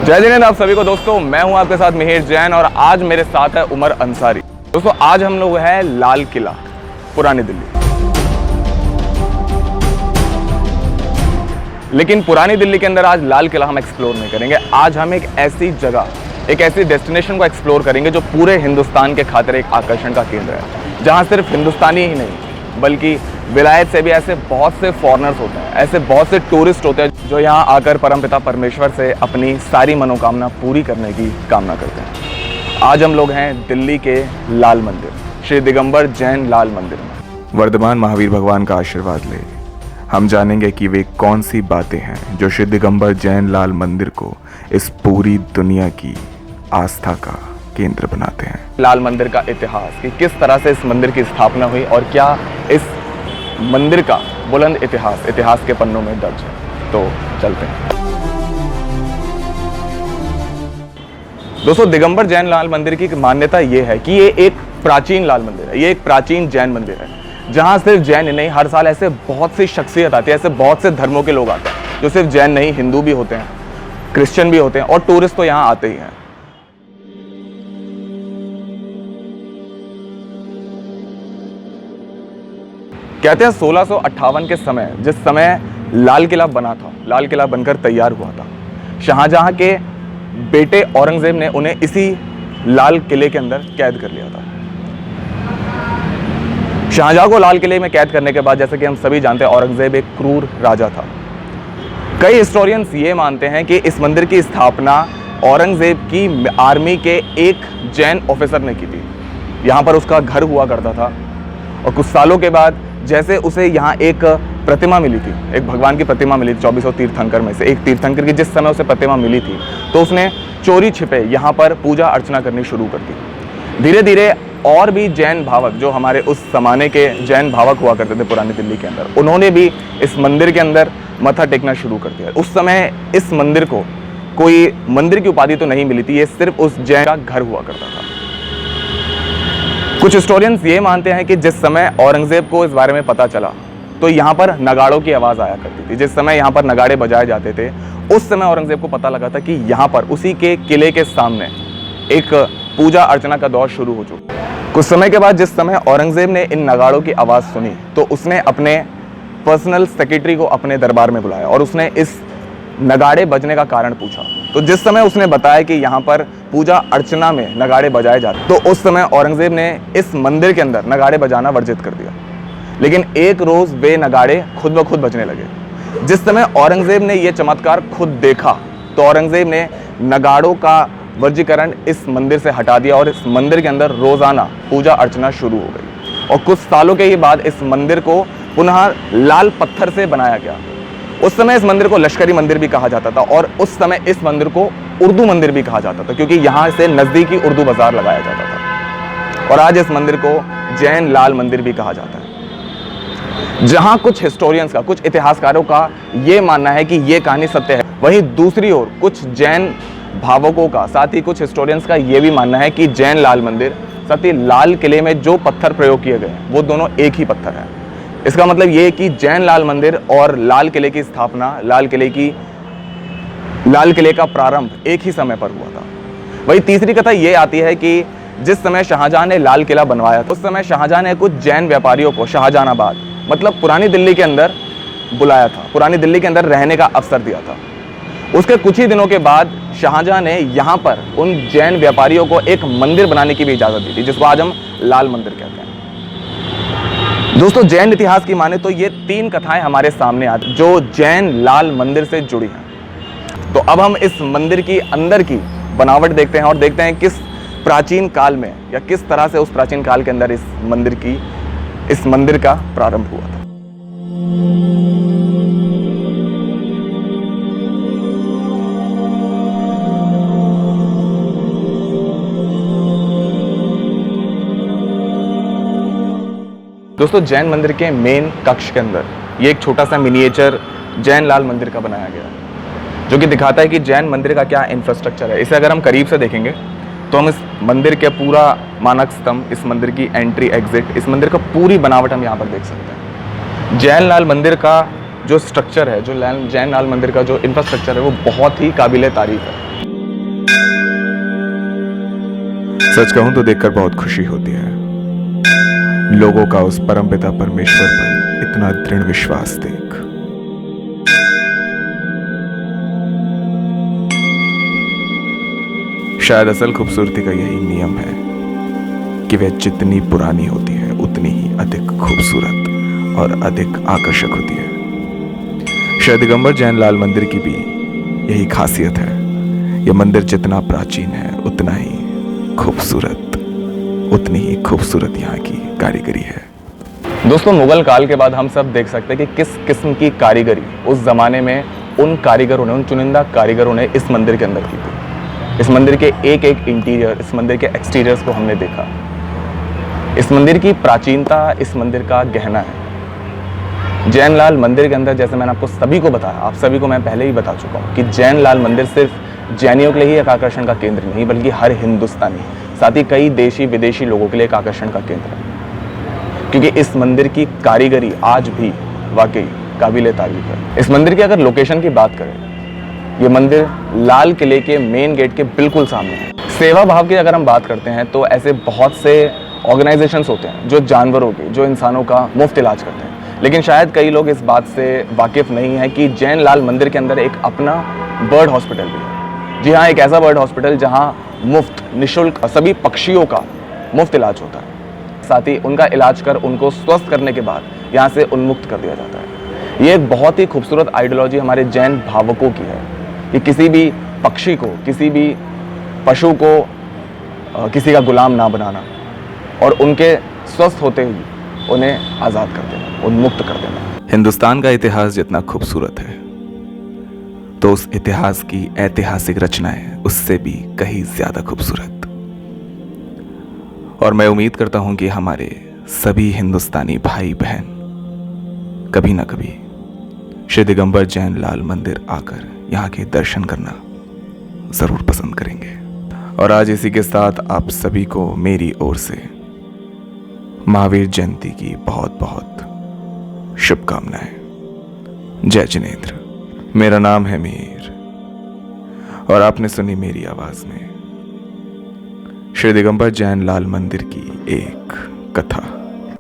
जय जिनेंद्र आप सभी को दोस्तों, मैं हूं आपके साथ मिहिर जैन और आज मेरे साथ है उमर अंसारी। दोस्तों आज हम लोग हैं लाल किला, पुरानी दिल्ली। लेकिन पुरानी दिल्ली के अंदर आज लाल किला हम एक्सप्लोर नहीं करेंगे। आज हम एक ऐसी जगह, एक ऐसी डेस्टिनेशन को एक्सप्लोर करेंगे जो पूरे हिंदुस्तान के खातिर एक आकर्षण का केंद्र है, जहां सिर्फ हिंदुस्तानी ही नहीं बल्कि विलायत से भी ऐसे बहुत से फॉरेनर्स होते हैं, ऐसे बहुत से टूरिस्ट होते हैं जो यहाँ आकर परमपिता परमेश्वर से अपनी सारी मनोकामना पूरी करने की कामना करते हैं। आज हम लोग हैं दिल्ली के लाल मंदिर, श्री दिगंबर जैन लाल मंदिर में। वर्धमान महावीर भगवान का आशीर्वाद ले हम जानेंगे कि वे कौन सी बातें हैं जो श्री दिगंबर जैन लाल मंदिर को इस पूरी दुनिया की आस्था का केंद्र बनाते हैं। लाल मंदिर का इतिहास, कि किस तरह से इस मंदिर की स्थापना हुई और क्या इस मंदिर का बुलंद इतिहास के पन्नों में दर्ज है। तो चलते हैं दोस्तों। दिगंबर जैन लाल मंदिर की मान्यता ये है कि ये एक प्राचीन लाल मंदिर है, ये एक प्राचीन जैन मंदिर है जहां सिर्फ जैन नहीं, हर साल ऐसे बहुत सी शख्सियत आती है, ऐसे बहुत से धर्मों के लोग आते हैं जो सिर्फ जैन नहीं, हिंदू भी होते हैं, क्रिश्चियन भी होते हैं और टूरिस्ट तो यहाँ आते ही हैं। कहते हैं 1658 के समय, जिस समय लाल किला बना था, लाल किला बनकर तैयार हुआ था, शाहजहां के बेटे औरंगजेब ने उन्हें इसी लाल किले के अंदर कैद कर लिया था। शाहजहां को लाल किले में कैद करने के बाद, जैसे कि हम सभी जानते हैं, औरंगजेब एक क्रूर राजा था। कई हिस्टोरियंस ये मानते हैं कि इस मंदिर की स्थापना औरंगजेब की आर्मी के एक जैन ऑफिसर ने की थी। यहाँ पर उसका घर हुआ करता था और कुछ सालों के बाद जैसे उसे यहाँ एक प्रतिमा मिली थी, एक भगवान की प्रतिमा मिली थी 2400 तीर्थंकर में से एक तीर्थंकर की, जिस समय उसे प्रतिमा मिली थी तो उसने चोरी छिपे यहाँ पर पूजा अर्चना करनी शुरू कर दी। धीरे धीरे और भी जैन भावक, जो हमारे उस जमाने के जैन भावक हुआ करते थे पुरानी दिल्ली के अंदर, उन्होंने भी इस मंदिर के अंदर मत्था टेकना शुरू कर दिया। उस समय इस मंदिर को कोई मंदिर की उपाधि तो नहीं मिली थी, ये सिर्फ उस जैन का घर हुआ करता था। कुछ हिस्टोरियंस ये मानते हैं कि जिस समय औरंगजेब को इस बारे में पता चला तो यहाँ पर नगाड़ों की आवाज़ आया करती थी। जिस समय यहाँ पर नगाड़े बजाए जाते थे, उस समय औरंगजेब को पता लगा था कि यहाँ पर उसी के किले के सामने एक पूजा अर्चना का दौर शुरू हो चुका। कुछ समय के बाद जिस समय औरंगजेब ने इन नगाड़ों की आवाज़ सुनी तो उसने अपने पर्सनल सेक्रेटरी को अपने दरबार में बुलाया और उसने इस नगाड़े बजने का कारण पूछा। तो जिस समय उसने बताया कि यहाँ पर पूजा अर्चना में नगाड़े बजाए जाते, तो उस समय औरंगजेब ने इस मंदिर के अंदर नगाड़े बजाना वर्जित कर दिया। लेकिन एक रोज़ वे नगाड़े खुद ब खुद बजने लगे। जिस समय औरंगजेब ने यह चमत्कार खुद देखा तो औरंगजेब ने नगाड़ों का वर्गीकरण इस मंदिर से हटा दिया और इस मंदिर के अंदर रोज़ाना पूजा अर्चना शुरू हो गई। और कुछ सालों के ही बाद इस मंदिर को पुनः लाल पत्थर से बनाया गया। उस समय इस मंदिर को लश्करी मंदिर भी कहा जाता था और उस समय इस मंदिर को उर्दू मंदिर भी कहा जाता था, क्योंकि यहाँ से नज़दीकी उर्दू बाजार लगाया जाता था। और आज इस मंदिर को जैन लाल मंदिर भी कहा जाता है। जहाँ कुछ हिस्टोरियंस का, कुछ इतिहासकारों का ये मानना है कि ये कहानी सत्य है, वहीं दूसरी ओर कुछ जैन भावकों का, साथ ही कुछ हिस्टोरियंस का ये भी मानना है कि जैन लाल मंदिर, साथ ही लाल किले में जो पत्थर प्रयोग किए गए वो दोनों एक ही पत्थर है। इसका मतलब ये है कि जैन लाल मंदिर और लाल किले की स्थापना, लाल किले का प्रारंभ एक ही समय पर हुआ था। वही तीसरी कथा ये आती है कि जिस समय शाहजहां ने लाल किला बनवाया था, उस समय शाहजहां ने कुछ जैन व्यापारियों को शाहजहानाबाद, मतलब पुरानी दिल्ली के अंदर बुलाया था, पुरानी दिल्ली के अंदर रहने का अवसर दिया था। उसके कुछ ही दिनों के बाद शाहजहां ने यहाँ पर उन जैन व्यापारियों को एक मंदिर बनाने की भी इजाज़त दी थी, जिसको आज हम लाल मंदिर कहते हैं। दोस्तों जैन इतिहास की माने तो ये तीन कथाएं हमारे सामने आती जो जैन लाल मंदिर से जुड़ी हैं। तो अब हम इस मंदिर की अंदर की बनावट देखते हैं और देखते हैं किस प्राचीन काल में या किस तरह से उस प्राचीन काल के अंदर इस मंदिर का प्रारंभ हुआ था। दोस्तों जैन मंदिर के मेन कक्ष के अंदर ये एक छोटा सा मिनिएचर जैन लाल मंदिर का बनाया गया है, जो कि दिखाता है कि जैन मंदिर का क्या इंफ्रास्ट्रक्चर है। इसे अगर हम करीब से देखेंगे तो हम इस मंदिर के पूरा मानक स्तंभ, इस मंदिर की एंट्री एग्जिट, इस मंदिर का पूरी बनावट हम यहाँ पर देख सकते हैं। जैन लाल मंदिर का जो स्ट्रक्चर है, जो जैन लाल मंदिर का जो इंफ्रास्ट्रक्चर है, वो बहुत ही काबिले तारीफ है। सच कहूं तो देखकर बहुत खुशी होती है, लोगों का उस परमपिता परमेश्वर पर इतना दृढ़ विश्वास देख। शायद असल खूबसूरती का यही नियम है कि वह जितनी पुरानी होती है उतनी ही अधिक खूबसूरत और अधिक आकर्षक होती है। श्री दिगंबर जैन लाल मंदिर की भी यही खासियत है। यह मंदिर जितना प्राचीन है उतना ही खूबसूरत, उतनी ही खूबसूरत यहाँ की कारीगरी है। दोस्तों, मुगल काल के बाद हम सब देख सकते हैं कि किस किस्म की कारीगरी उस जमाने में उन कारीगरों ने, उन चुनिंदा कारीगरों ने इस मंदिर के अंदर की थी। इस मंदिर के एक एक इंटीरियर, इस मंदिर के एक्सटीरियर्स को हमने देखा। इस मंदिर की प्राचीनता इस मंदिर का गहना है। जैन लाल मंदिर के अंदर, जैसे मैंने आपको सभी को बताया, आप सभी को मैं पहले ही बता चुका हूँ कि जैन लाल मंदिर सिर्फ जैनियों के लिए ही एक आकर्षण का केंद्र नहीं, बल्कि हर हिंदुस्तानी, साथ ही कई देशी विदेशी लोगों के लिए एक आकर्षण का केंद्र है। क्योंकि इस मंदिर की कारीगरी आज भी वाकई काबिले तारीफ है। इस मंदिर की अगर लोकेशन की बात करें, ये मंदिर लाल किले के मेन गेट के बिल्कुल सामने है। सेवा भाव की अगर हम बात करते हैं तो ऐसे बहुत से ऑर्गेनाइजेशंस होते हैं जो जानवरों के, जो इंसानों का मुफ्त इलाज करते हैं, लेकिन शायद कई लोग इस बात से वाकिफ नहीं है कि जैन लाल मंदिर के अंदर एक अपना बर्ड हॉस्पिटल भी है। जी हाँ, एक ऐसा बर्ड हॉस्पिटल जहाँ मुफ्त, निःशुल्क सभी पक्षियों का मुफ्त इलाज होता है। साथ ही उनका इलाज कर उनको स्वस्थ करने के बाद यहाँ से उन्मुक्त कर दिया जाता है। ये एक बहुत ही खूबसूरत आइडियोलॉजी हमारे जैन भावकों की है कि किसी भी पक्षी को, किसी भी पशु को किसी का गुलाम ना बनाना और उनके स्वस्थ होते ही उन्हें आज़ाद कर देना, उन्मुक्त कर देना। हिंदुस्तान का इतिहास जितना खूबसूरत है तो उस इतिहास की ऐतिहासिक रचनाएं उससे भी कहीं ज्यादा खूबसूरत। और मैं उम्मीद करता हूं कि हमारे सभी हिंदुस्तानी भाई बहन कभी ना कभी श्री दिगंबर जैन लाल मंदिर आकर यहाँ के दर्शन करना जरूर पसंद करेंगे। और आज इसी के साथ आप सभी को मेरी ओर से महावीर जयंती की बहुत बहुत शुभकामनाएं। जय जिनेंद्र। मेरा नाम है मीर और आपने सुनी मेरी आवाज में श्री दिगंबर जैन लाल मंदिर की एक कथा।